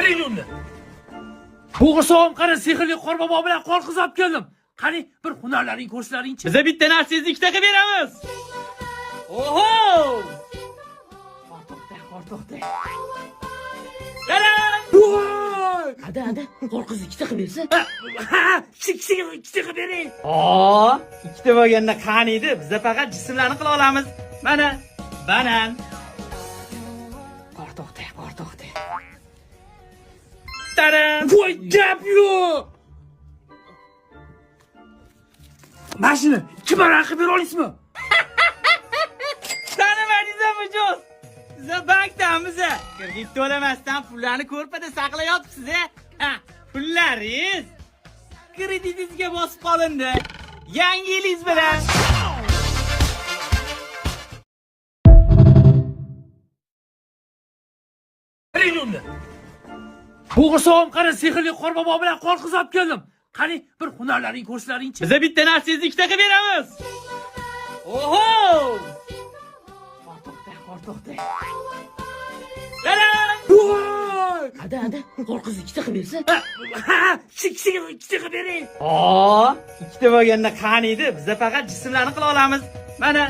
Biling uni. Bo'g'irsoqim qara sehrli qorbobo bilan qor qizab keldim. Qani bir hunarlaring ko'rsalaring-chi. Biza bitta narsangizni ikkita qilib beramiz. Oho! Qortoqda. Qaram! Voy! Hadi qor qiz ikkita qilib bersa. Ikkita qilib bering. Ikkita bo'lganda qani edi? Biza faqat jismlarni qila olamiz. Mana banan. Qortoqda. Taram! Voy, gap yo'q. Mashina ikki barobar qilib bera olasizmi? Tanimadingizmi mijoz? Biza bankdamiz. Kredit to'lamasdan pullarni ko'rpada saqlayapsiz. Pullaringiz kreditingizga bosib qolindi. Yangi yilingiz bilan. Biling uni. Bo'g'irsoqim qara sehrli qorbobo bilan qor qizab keldim. Qani bir hunarlaring ko'rsalaring-chi. Biza bitta narsangizni ikkita qilib beramiz. Oho! Qortoqda. Qaram! Voy! Hadi qor qiz ikkita qilib bersa. Ikkita qilib bering. Ikkita bo'lganda qani edi? Biza faqat jismlarni qila olamiz. Mana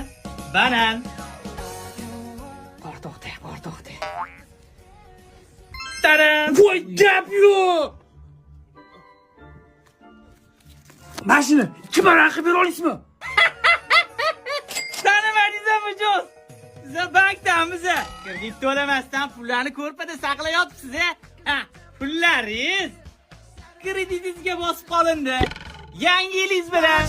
banan. Qortoqda. Taram! Voy, gap yo'q. Mashina ikki barobar qilib bera olasizmi? Tanimadingizmi mijoz? Biza bankdamiz. Kredit to'lamasdan pullarni ko'rpada saqlayapsiz. Pullaringiz kreditingizga bosib qolindi. Yangi yilingiz bilan.